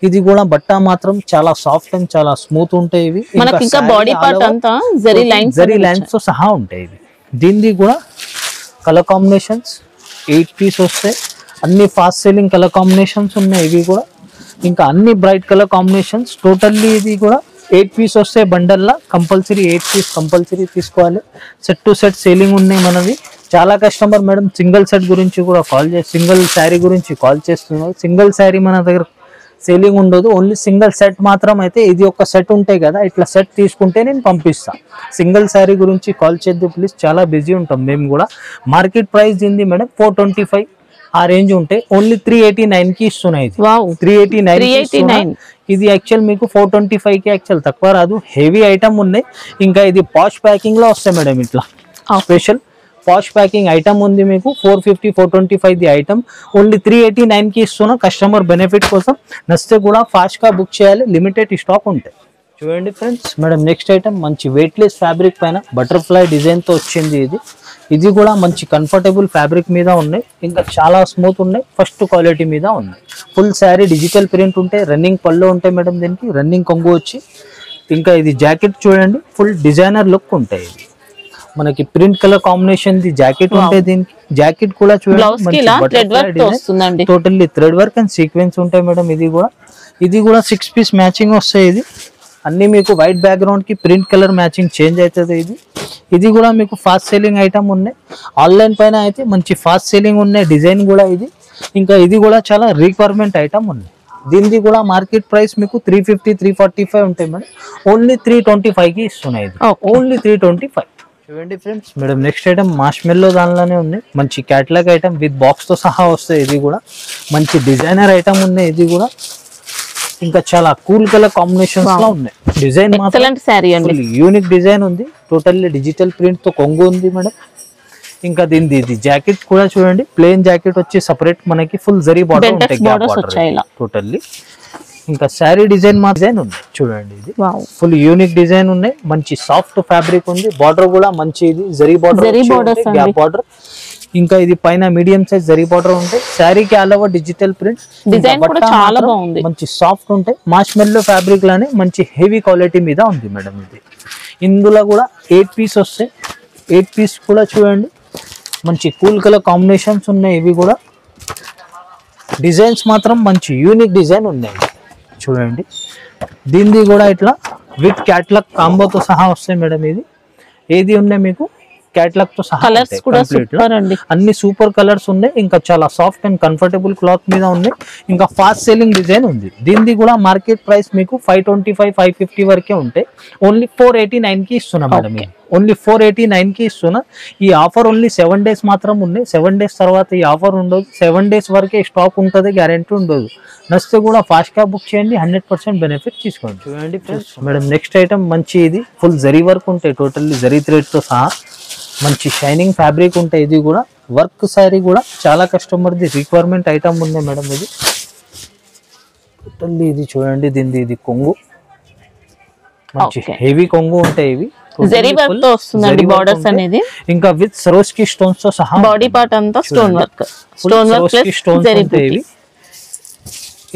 ఇది కూడా బట్ట మాత్రం చాలా సాఫ్ట్ అండ్ చాలా స్మూత్ ఉంటాయి ఇవి. జరీ లైన్స్ తో సహా ఉంటాయి ఇవి. దీనిది కూడా కలర్ కాంబినేషన్స్ 8 పీస్ వస్తాయి, అన్ని ఫాస్ట్ సెల్లింగ్ కలర్ కాంబినేషన్స్ ఉన్నాయి ఇవి కూడా. ఇంకా అన్ని బ్రైట్ కలర్ కాంబినేషన్స్ టోటల్లీ. ఇది కూడా 8 పీస్ వస్తాయి బండల్లా, కంపల్సరీ 8 పీస్ కంపల్సరీ తీసుకోవాలి. సెట్ టు సెట్ సేలింగ్ ఉన్నాయి మనది. చాలా కస్టమర్ మేడం సింగిల్ సెట్ గురించి కూడా కాల్ చేసి సింగిల్ శారీ గురించి కాల్ చేస్తున్నారు. సింగిల్ శారీ మన దగ్గర సేలింగ్ ఉండదు, ఓన్లీ సింగిల్ సెట్ మాత్రం. అయితే ఇది ఒక సెట్ ఉంటాయి కదా, ఇట్లా సెట్ తీసుకుంటే నేను పంపిస్తాను. సింగిల్ శారీ గురించి కాల్ చేద్దు ప్లీజ్, చాలా బిజీ ఉంటాం మేము కూడా. మార్కెట్ ప్రైస్ దీనిది మేడం 425 ఆ రేంజ్ ఉంటాయి, ఓన్లీ 389 కి ఇస్తున్నాయి. 389 ఇది యాక్చువల్ మీకు 425 కి యాక్చువల్ తక్కువ రాదు, హెవీ ఐటమ్ ఉన్నాయి. ఇంకా ఇది పాష్ ప్యాకింగ్ లో వస్తాయి మేడం, ఇట్లా స్పెషల్ పాష్ ప్యాకింగ్ ఐటమ్ ఉంది మీకు. 450 425 ది ఐటమ్ ఓన్లీ 389 కి ఇస్తున్నా కస్టమర్ బెనిఫిట్ కోసం. నచ్చితే కూడా ఫాస్ట్ గా బుక్ చేయాలి, లిమిటెడ్ స్టాక్ ఉంటాయి. చూడండి ఫ్రెండ్స్ మేడం నెక్స్ట్ ఐటమ్ మంచి వెయిట్లెస్ ఫ్యాబ్రిక్ పైన బటర్ఫ్లై డిజైన్ తో వచ్చింది. ఇది కూడా మంచి కంఫర్టబుల్ ఫ్యాబ్రిక్ మీద ఉన్నాయి, ఇంకా చాలా స్మూత్ ఉన్నాయి, ఫస్ట్ క్వాలిటీ మీద ఉన్నాయి. ఫుల్ శారీ డిజిటల్ ప్రింట్ ఉంటాయి, రన్నింగ్ పళ్ళు ఉంటాయి మేడం, దీనికి రన్నింగ్ కొంగు వచ్చి. ఇంకా ఇది జాకెట్ చూడండి ఫుల్ డిజైనర్ లుక్ ఉంటాయి. ఇది మనకి print colour combination the jacket ఉంటాయి. దీనికి జాకెట్ కూడా చూడండి totally thread work and sequence ఉంటాయి మేడం. ఇది కూడా 6 పీస్ మ్యాచింగ్ వస్తాయి. ఇది అన్ని మీకు వైట్ బ్యాక్గ్రౌండ్ కి ప్రింట్ కలర్ మ్యాచింగ్ చేంజ్ అవుతుంది. ఇది కూడా మీకు ఫాస్ట్ సెల్లింగ్ ఐటమ్ ఉన్నాయి. ఆన్లైన్ పైన అయితే మంచి ఫాస్ట్ సెల్లింగ్ ఉన్నాయి డిజైన్ కూడా ఇది. ఇంకా ఇది కూడా చాలా రిక్వైర్మెంట్ ఐటమ్ ఉన్నాయి. దీనిది కూడా మార్కెట్ ప్రైస్ మీకు 350 345 ఉంటాయి మేడం, ఓన్లీ 325 కి ఇస్తున్నాయి. ఓన్లీ 325. చూడండి ఫ్రెండ్స్ మేడం నెక్స్ట్ ఐటమ్ మార్ష్మెల్లో దానిలోనే ఉంది, మంచి క్యాటలాగ్ ఐటమ్ విత్ బాక్స్ తో సహా వస్తాయి. ఇది కూడా మంచి డిజైనర్ ఐటమ్ ఉన్నాయి. ఇది కూడా ఇంకా చాలా కూల్ కలర్ కాంబినేషన్స్ లో ఉన్నాయి. డిజైన్ మాత్రం యూనిక్ డిజైన్ ఉంది, టోటల్లీ డిజిటల్ ప్రింట్ తో కొంగు ఉంది మేడం. ఇంకా దీనిది ఇది జాకెట్ కూడా చూడండి, ప్లెయిన్ జాకెట్ వచ్చి సపరేట్ మనకి ఫుల్ జరీ బార్డర్ ఉంటాయి టోటల్లీ. ఇంకా శారీ డిజైన్ మా డిజైన్ ఉంది చూడండి, ఇది ఫుల్ యూనిక్ డిజైన్ ఉన్నాయి. మంచి సాఫ్ట్ ఫ్యాబ్రిక్ ఉంది, బార్డర్ కూడా మంచి ఇది జరీ బార్డర్ గ్యాప్ బార్డర్. ఇంకా ఇది పైన మీడియం సైజ్ జరీ బార్డర్ ఉంటాయి. శారీకి all over digital print. Design కూడా చాలా బాగుంది, మంచి సాఫ్ట్ ఉంటాయి. మార్ష్మెల్లో ఫ్యాబ్రిక్ లానే మంచి హెవీ క్వాలిటీ మీద ఉంది మేడం ఇది. ఇందులో కూడా 8 పీస్ వస్తాయి. 8 పీస్ కూడా చూడండి మంచి కూల్ కలర్ కాంబినేషన్స్ ఉన్నాయి. ఇవి కూడా డిజైన్స్ మాత్రం మంచి యూనిక్ డిజైన్ ఉన్నాయి చూడండి. దీనిది కూడా ఇట్లా విత్ క్యాట్లాగ్ కాంబోతో సహా వస్తాయి మేడం. ఇది ఏది ఉన్నాయి మీకు క్యాట్లాగ్ తో సహా. కలర్స్ కూడా సూపర్ అండి, అన్ని సూపర్ కలర్స్ ఉన్నాయి. ఇంకా చాలా సాఫ్ట్ అండ్ కంఫర్టబుల్ క్లాత్ మీద ఉన్నాయి. ఇంకా ఫాస్ట్ సెల్లింగ్ డిజైన్ ఉంది. దీనిది కూడా మార్కెట్ ప్రైస్ మీకు 525 550 వరకే ఉంటాయి. ఓన్లీ 489 కి ఇస్తున్నా మేడం. ఓన్లీ 489 కి ఇస్తున్నా. ఈ ఆఫర్ ఓన్లీ 7 days మాత్రం ఉన్నాయి. 7 days తర్వాత ఈ ఆఫర్ ఉండదు. 7 days వరకే స్టాక్ ఉంటుంది, గ్యారెంటీ ఉండదు. నచ్చితే కూడా ఫాస్ట్ గా బుక్ చేయండి, 100% బెనిఫిట్ తీసుకోండి. చూడండి మేడం నెక్స్ట్ ఐటమ్ మంచి ఇది ఫుల్ జరీ వర్క్ ఉంటాయి, టోటల్లీ జరీ థ్రెడ్ తో సహా మంచి షైనింగ్ ఫ్యాబ్రిక్ ఉంటాయి. ఇది కూడా వర్క్ సారీ కూడా చాలా కస్టమర్ ది రిక్వైర్మెంట్ ఐటమ్ ఉంది మేడం. ఇది టోటల్లీ ఇది చూడండి. దీనిది ఇది కొంగు, మంచి హెవీ కొంగు ఉంటాయి. ఇవి జరీ వర్క్ తో వస్తుందండి బోర్డర్స్ అనేది. ఇంకా విత్ సరోస్కి స్టోన్స్ తో సహా బాడీ పార్ట్ అంతా స్టోన్ వర్క్ ప్లస్ జరీ ఇవి.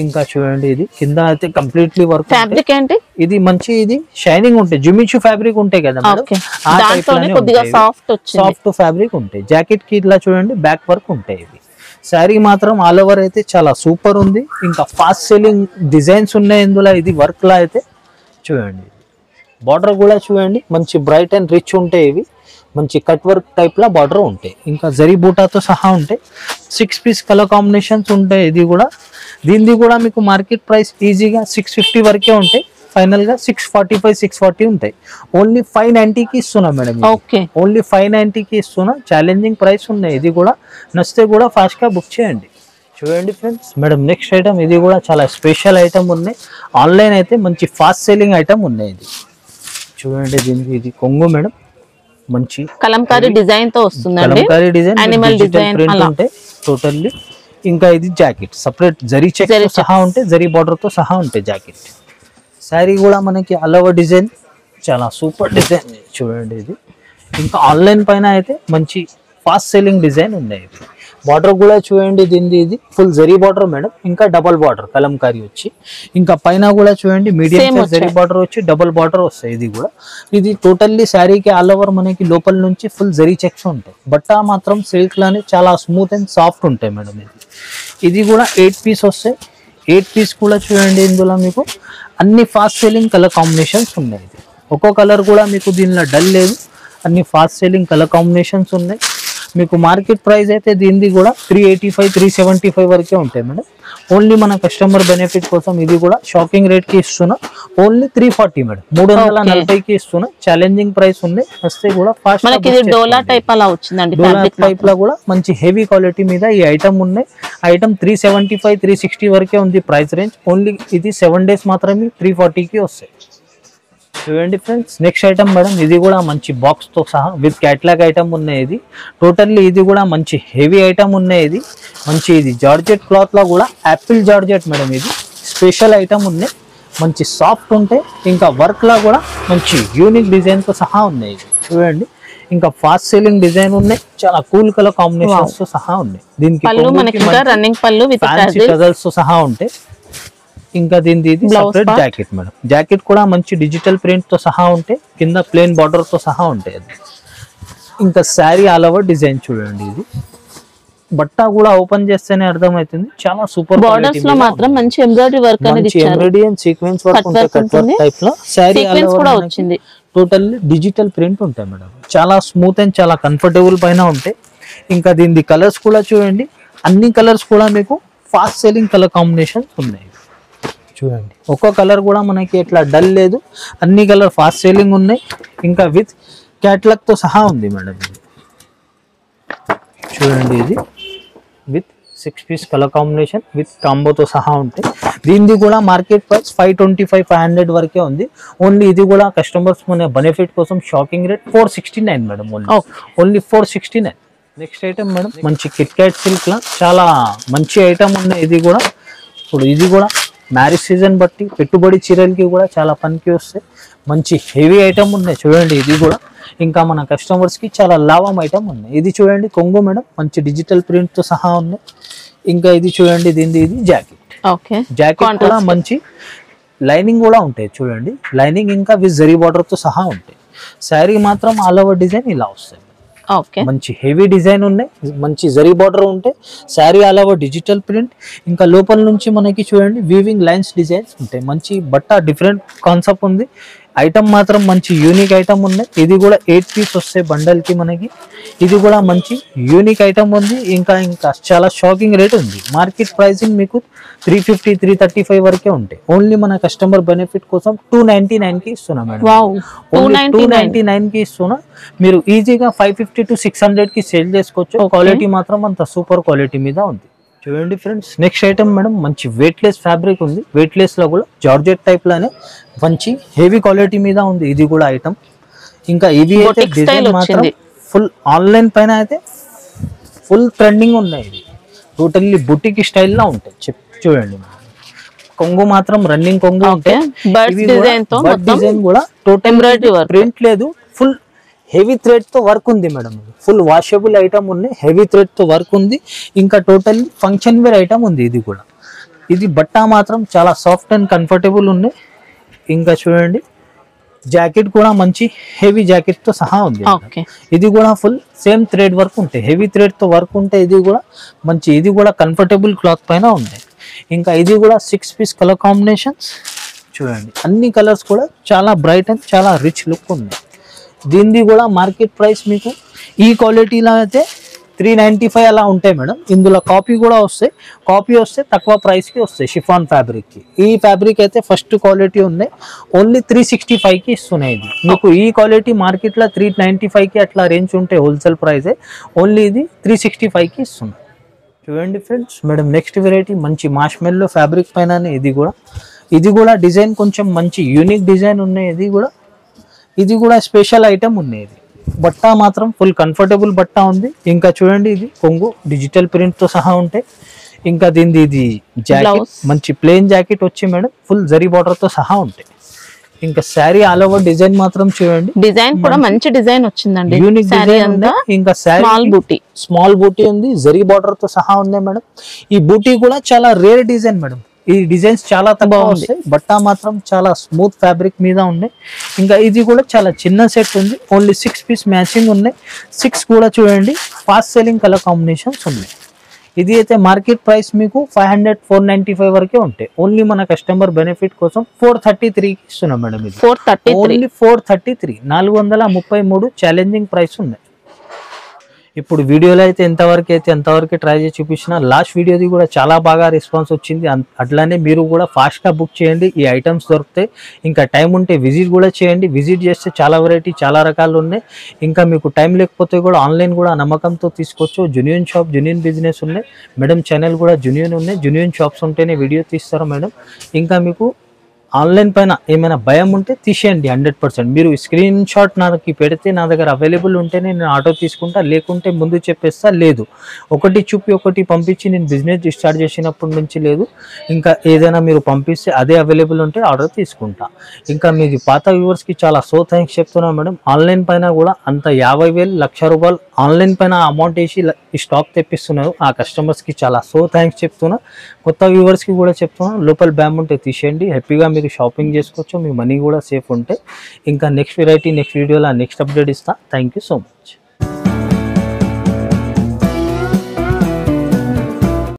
ఇంకా చూడండి ఇది కింద అయితే కంప్లీట్లీ వర్క్. ఫ్యాబ్రిక్ ఏంటి ఇది మంచి ఇది షైనింగ్ ఉంటాయి. జిమిచు ఫ్యాబ్రిక్ ఉంటాయి కదా మేడం, కొద్దిగా సాఫ్ట్ ఫ్యాబ్రిక్ ఉంటాయి. జాకెట్ కి ఇట్లా చూడండి బ్యాక్ వర్క్ ఉంటాయి. ఇవి శారీ మాత్రం ఆల్ ఓవర్ అయితే చాలా సూపర్ ఉంది. ఇంకా ఫాస్ట్ సెల్లింగ్ డిజైన్స్ ఉన్నాయి ఇందులో. ఇది వర్క్ లా అయితే చూడండి. బార్డర్ కూడా చూడండి మంచి బ్రైట్ అండ్ రిచ్ ఉంటాయి. ఇవి మంచి కట్ వర్క్ టైప్ లా బార్డర్ ఉంటాయి. ఇంకా జరీ బూటాతో సహా ఉంటాయి. 6 పీస్ కలర్ కాంబినేషన్స్ ఉంటాయి. ఇది కూడా దీనిది కూడా మీకు మార్కెట్ ప్రైస్ ఈజీగా 650 వరకే ఉంటాయి. ఫైనల్ గా 645 640 ఉంటాయి. ఓన్లీ 590 కి ఇస్తున్నా మేడం. ఓన్లీ 590 కి ఇస్తున్నా. ఛాలెంజింగ్ ప్రైస్ ఉన్నాయి. ఇది కూడా నచ్చితే కూడా ఫాస్ట్ గా బుక్ చేయండి. చూడండి ఫ్రెండ్స్ మేడం నెక్స్ట్ ఐటమ్ ఇది కూడా చాలా స్పెషల్ ఐటమ్ ఉన్నాయి. ఆన్లైన్ అయితే మంచి ఫాస్ట్ సెల్లింగ్ ఐటమ్ ఉన్నాయి. ఇది చూడండి. దీనికి ఇది కొంగు మేడం, మంచి కలంకారీ డిజైన్ తో వస్తుందండి. Kalamkari design, animal design print ఉంటాయి టోటల్లీ. ఇంకా ఇది జాకెట్ సపరేట్ జరీ చెక్ తో సహా ఉంటాయి, జరీ బార్డర్ తో సహా ఉంటాయి జాకెట్. శారీ కూడా మనకి ఆల్ ఓవర్ డిజైన్ చాలా సూపర్ డిజైన్ చూడండి. ఇది ఇంకా ఆన్లైన్ పైన అయితే మంచి ఫాస్ట్ సెల్లింగ్ డిజైన్ ఉన్నాయి. బార్డర్ కూడా చూడండి. దీనిది ఇది ఫుల్ జరీ బార్డర్ మేడం. ఇంకా డబల్ బార్డర్ కలంకారీ వచ్చి, ఇంకా పైన కూడా చూడండి మీడియం సైజ్ జరీ బార్డర్ వచ్చి డబల్ బార్డర్ వస్తాయి. ఇది కూడా ఇది టోటల్లీ శారీకి ఆల్ ఓవర్ మనకి లోపల నుంచి ఫుల్ జరీ చెక్స్ ఉంటాయి. బట్ట మాత్రం సిల్క్ లానే చాలా స్మూత్ అండ్ సాఫ్ట్ ఉంటాయి మేడం. ఇది కూడా 8 పీస్ వస్తాయి. 8 పీస్ కూడా చూడండి. ఇందులో మీకు అన్ని ఫాస్ట్ సెల్లింగ్ కలర్ కాంబినేషన్స్ ఉన్నాయి. ఒక్కో కలర్ కూడా మీకు దీనిలో డల్ లేదు, అన్ని ఫాస్ట్ సెల్లింగ్ కలర్ కాంబినేషన్స్ ఉన్నాయి. మీకు మార్కెట్ ప్రైస్ అయితే దీనిది కూడా 385 375 వరకే ఉంటాయి మేడం. ఓన్లీ మన కస్టమర్ బెనిఫిట్ కోసం ఇది కూడా షాకింగ్ రేట్ కి ఇస్తున్నా. ఓన్లీ 340 మేడం, 340 కి ఇస్తున్నా. ఛాలెంజింగ్ ప్రైస్ ఉంది. వస్తే కూడా ఫాస్ట్ డోలా టైప్ అలా వచ్చిందండి. డోలా టైప్ లో కూడా మంచి హెవీ క్వాలిటీ మీద ఈ ఐటమ్ ఉన్నాయి. ఐటమ్ 375 360 వరకే ఉంది ప్రైస్ రేంజ్. ఓన్లీ ఇది 7 days మాత్రమే 340 కి వస్తాయి. చూడండి ఫ్రెండ్స్ నెక్స్ట్ ఐటమ్ మేడం. ఇది కూడా మంచి బాక్స్ తో సహా విత్ క్యాట్లాగ్ ఐటమ్ ఉన్నాయి. ఇది టోటల్లీ ఇది కూడా మంచి హెవీ ఐటమ్ ఉన్నాయి. ఇది మంచి ఇది జార్జెట్ క్లాత్ లో కూడా యాపిల్ జార్జెట్ మేడం. ఇది స్పెషల్ ఐటమ్ ఉన్నాయి, మంచి సాఫ్ట్ ఉంటాయి. ఇంకా వర్క్ లా కూడా మంచి యూనిక్ డిజైన్ తో సహా ఉన్నాయి. చూడండి ఇంకా ఫాస్ట్ సెల్లింగ్ డిజైన్ ఉన్నాయి. చాలా కూల్ కలర్ కాంబినేషన్స్ తో సహా ఉన్నాయి. దీనికి రన్నింగ్ పళ్ళు విత్ కలర్స్ తో సహా ఉంటాయి. ఇంకా దీనిది ఇది సపరేట్ జాకెట్ మేడం. జాకెట్ కూడా మంచి డిజిటల్ ప్రింట్ తో సహా ఉంటాయి. కింద ప్లేన్ బార్డర్ తో సహా ఉంటాయి. ఇంకా శారీ ఆల్ ఓవర్ డిజైన్ చూడండి. ఇది బట్ట కూడా ఓపెన్ చేస్తేనే అర్థమవుతుంది. చాలా సూపర్ బోర్డర్స్ లో మాత్రం మంచి ఎంబ్రాయిడరీ వర్క్ అనేది ఇచ్చారు. ఎంబ్రాయిడరీ అండ్ సీక్వెన్స్ వర్క్ ఉంటాయి. కట్ వర్క్ టైప్ లో శారీ ఆల్ ఓవర్ కూడా వచ్చింది. టోటల్లీ డిజిటల్ ప్రింట్ ఉంటాయి మేడం. చాలా స్మూత్ అండ్ చాలా కంఫర్టబుల్ పైన ఉంటాయి. ఇంకా దీని కలర్స్ కూడా చూడండి. అన్ని కలర్స్ కూడా మీకు ఫాస్ట్ సెల్లింగ్ కలర్ కాంబినేషన్స్ ఉన్నాయి. చూడండి ఒక్కో కలర్ కూడా మనకి ఎట్లా డల్ లేదు, అన్ని కలర్ ఫాస్ట్ సేలింగ్ ఉన్నాయి. ఇంకా విత్ క్యాట్లాగ్ తో సహా ఉంది మేడం. ఇది చూడండి. ఇది with 6 piece colour combination with కాంబోతో సహా ఉంటాయి. దీనిది కూడా మార్కెట్ ప్రైస్ 525 500 వరకే ఉంది. ఓన్లీ ఇది కూడా కస్టమర్స్ మన బెనిఫిట్ కోసం shocking rate 469 madam. Only 469. Next item madam మంచి కిట్ క్యాట్ సిల్క్ లా చాలా మంచి ఐటమ్ ఉన్నాయి. ఇది కూడా ఇప్పుడు ఇది కూడా మ్యారేజ్ సీజన్ బట్టి పెట్టుబడి చీరలకి కూడా చాలా పనికి వస్తాయి. మంచి హెవీ ఐటమ్ ఉన్నాయి. చూడండి ఇది కూడా ఇంకా మన కస్టమర్స్ కి చాలా లాభం ఐటమ్ ఉన్నాయి. ఇది చూడండి కొంగు మేడం, మంచి డిజిటల్ ప్రింట్ తో సహా ఉన్నాయి. ఇంకా ఇది చూడండి ఇది జాకెట్. ఓకే, జాకెట్ కూడా మంచి లైనింగ్ కూడా ఉంటాయి చూడండి, లైనింగ్ ఇంకా విత్ జరీ బార్డర్ తో సహా ఉంటాయి. శారీ మాత్రం ఆల్ ఓవర్ డిజైన్ ఇలా వస్తాయి. ఓకే, మంచి హెవీ డిజైన్ ఉన్నాయి, మంచి జరీ బార్డర్ ఉంటాయి. Sari all over digital print, ఇంకా లోపల నుంచి మనకి చూడండి వీవింగ్ లైన్స్ డిజైన్స్ ఉంటాయి. మంచి బట్ట డిఫరెంట్ కాన్సెప్ట్ ఉంది. ఐటమ్ మాత్రం మంచి యూనిక్ ఐటమ్ ఉన్నాయి. ఇది కూడా 8 పీస్ వస్తాయి బండల్ కి మనకి. ఇది కూడా మంచి యూనిక్ ఐటమ్ ఉంది. ఇంకా చాలా షాకింగ్ రేట్ ఉంది. మార్కెట్ ప్రైసింగ్ మీకు 350 335 వరకే ఉంటాయి. ఓన్లీ మన కస్టమర్ బెనిఫిట్ కోసం 299 కి ఇస్తున్నా మేడం. 299 కి ఇస్తున్నా. మీరు ఈజీగా 550 to 600 కి సేల్ చేసుకోవచ్చు. క్వాలిటీ మాత్రం అంత సూపర్ క్వాలిటీ మీద ఉంది. చూడండి ఫ్రెండ్స్, నెక్స్ట్ ఐటమ్ మేడం మంచి వెయిట్లెస్ ఫ్యాబ్రిక్ ఉంది. వెయిట్లెస్ లో కూడా జార్జెట్ టైప్ లానే మంచి హెవీ క్వాలిటీ మీద ఉంది. ఇది కూడా ఐటమ్. ఇంకా ఇది అయితే డిజైన్ మాత్రం ఫుల్ ఆన్లైన్ పైన అయితే ఫుల్ ట్రెండింగ్ ఉన్నాయి. ఇది టోటల్లీ బుటిక్ స్టైల్ లా ఉంటాయి. చూడండి కొంగు మాత్రం రన్నింగ్ కొంగు ఉంటాయి. డిజైన్ కూడా టోటల్ ప్రింట్ లేదు, ఫుల్ హెవీ థ్రెడ్ తో వర్క్ ఉంది మేడం. ఫుల్ వాషబుల్ ఐటమ్ ఉన్నాయి, హెవీ థ్రెడ్ తో వర్క్ ఉంది. ఇంకా టోటల్ ఫంక్షన్ వేర్ ఐటమ్ ఉంది. ఇది కూడా ఇది బట్ట మాత్రం చాలా సాఫ్ట్ అండ్ కంఫర్టబుల్ ఉన్నాయి. ఇంకా చూడండి జాకెట్ కూడా మంచి హెవీ జాకెట్ తో సహా ఉంది. ఇది కూడా ఫుల్ సేమ్ థ్రెడ్ వర్క్ ఉంటాయి, హెవీ థ్రెడ్ తో వర్క్ ఉంటాయి. ఇది కూడా మంచి, ఇది కూడా కంఫర్టబుల్ క్లాత్ పైన ఉంది. ఇంకా ఇది కూడా 6 పీస్ కలర్ కాంబినేషన్స్ చూడండి. అన్ని కలర్స్ కూడా చాలా బ్రైట్ అండ్ చాలా రిచ్ లుక్ ఉంది. దీనిది కూడా మార్కెట్ ప్రైస్ మీకు ఈ క్వాలిటీలో అయితే 395 అలా ఉంటాయి మేడం. ఇందులో కాపీ కూడా వస్తాయి. కాపీ వస్తే తక్కువ ప్రైస్కి వస్తాయి షిఫాన్ ఫ్యాబ్రిక్కి. ఈ ఫ్యాబ్రిక్ అయితే ఫస్ట్ క్వాలిటీ ఉన్నాయి, ఓన్లీ 365కి ఇస్తున్నాయి. ఇది మీకు ఈ క్వాలిటీ మార్కెట్లో 395కి అట్లా రేంజ్ ఉంటే హోల్సేల్ ప్రైజే, ఓన్లీ ఇది 365కి ఇస్తున్నాయి. చూడండి ఫ్రెండ్స్ మేడం నెక్స్ట్ వెరైటీ మంచి మార్ష్మెల్లో ఫ్యాబ్రిక్ పైన. ఇది కూడా డిజైన్ కొంచెం మంచి యూనిక్ డిజైన్ ఉన్నాయి. ఇది కూడా స్పెషల్ ఐటమ్ ఉన్నాయి. ఇది బట్ట మాత్రం ఫుల్ కంఫర్టబుల్ బట్ట ఉంది. ఇంకా చూడండి ఇది కొంగు డిజిటల్ ప్రింట్ తో సహా ఉంటాయి. ఇంకా ఇది జాకెట్ మంచి ప్లెయిన్ జాకెట్ వచ్చి మేడం ఫుల్ జరీ బార్డర్ తో సహా ఉంటాయి. ఇంకా శారీ ఆల్ ఓవర్ డిజైన్ మాత్రం చూడండి, డిజైన్ కూడా మంచి డిజైన్ వచ్చిందండి, యూనిక్ డిజైన్ ఉంది. ఇంకా స్మాల్ బూటీ ఉంది, జరీ బార్డర్ తో సహా ఉంది మేడం. ఈ బూటీ కూడా చాలా రేర్ డిజైన్ మేడం. ఈ డిజైన్స్ చాలా తక్కువ వస్తాయి. బట్ట మాత్రం చాలా స్మూత్ ఫ్యాబ్రిక్ మీద ఉన్నాయి. ఇంకా ఇది కూడా చాలా చిన్న సెట్ ఉంది, ఓన్లీ 6 పీస్ మ్యాచింగ్ ఉన్నాయి. 6 కూడా చూడండి ఫాస్ట్ సెల్లింగ్ కలర్ కాంబినేషన్స్ ఉన్నాయి. ఇది అయితే మార్కెట్ ప్రైస్ మీకు 500 495 వరకే ఉంటాయి. ఓన్లీ మన కస్టమర్ బెనిఫిట్ కోసం 433 ఇస్తున్నాం మేడం. ఇది ఓన్లీ 433, 433 ఛాలెంజింగ్ ప్రైస్ ఉన్నాయి. ఇప్పుడు వీడియోలో అయితే ఎంతవరకు ట్రై చేసి చూపించిన. లాస్ట్ వీడియోది కూడా చాలా బాగా రెస్పాన్స్ వచ్చింది. అట్లానే మీరు కూడా ఫాస్ట్గా బుక్ చేయండి, ఈ ఐటమ్స్ దొరుకుతాయి. ఇంకా టైం ఉంటే విజిట్ కూడా చేయండి. విజిట్ చేస్తే చాలా వెరైటీ చాలా రకాలు ఉన్నాయి. ఇంకా మీకు టైం లేకపోతే కూడా ఆన్లైన్ కూడా నమ్మకంతో తీసుకోవచ్చు. జెన్యూన్ షాప్ జెన్యూన్ బిజినెస్ ఉన్నాయి మేడం. ఛానల్ కూడా జెన్యూన్ ఉన్నాయి. జెన్యూన్ షాప్స్ ఉంటేనే వీడియో తీస్తారు మేడం. ఇంకా మీకు ఆన్లైన్ పైన ఏమైనా భయం ఉంటే తీసేయండి 100%. మీరు స్క్రీన్ షాట్ నాకు పెడితే నా దగ్గర అవైలబుల్ ఉంటేనే నేను ఆర్డర్ తీసుకుంటా, లేకుంటే ముందు చెప్పేస్తా. లేదు ఒకటి చూపి ఒకటి పంపించి నేను బిజినెస్ స్టార్ట్ చేసినప్పటి నుంచి లేదు. ఇంకా ఏదైనా మీరు పంపిస్తే అదే అవైలబుల్ ఉంటే ఆర్డర్ తీసుకుంటా. ఇంకా మీది పాత వ్యూవర్స్కి చాలా థ్యాంక్స్ చెప్తున్నా మేడం. ఆన్లైన్ పైన కూడా అంత 50,000 ₹1,00,000 ఆన్లైన్ పైన అమౌంట్ వేసి ఈ స్టాక్ తెప్పిస్తున్నారు. ఆ కస్టమర్స్కి చాలా థ్యాంక్స్ చెప్తున్నా. కొత్త వ్యూవర్స్కి కూడా చెప్తున్నా, లోపల బ్యామ్ ఉంటే తీసేయండి, హ్యాపీగా మీరు షాపింగ్ చేసుకోవచ్చు. మీ మనీ కూడా సేఫ్ ఉంటే. ఇంకా నెక్స్ట్ వెరైటీ నెక్స్ట్ వీడియోలో నెక్స్ట్ అప్డేట్ ఇస్తా. Thank you so much.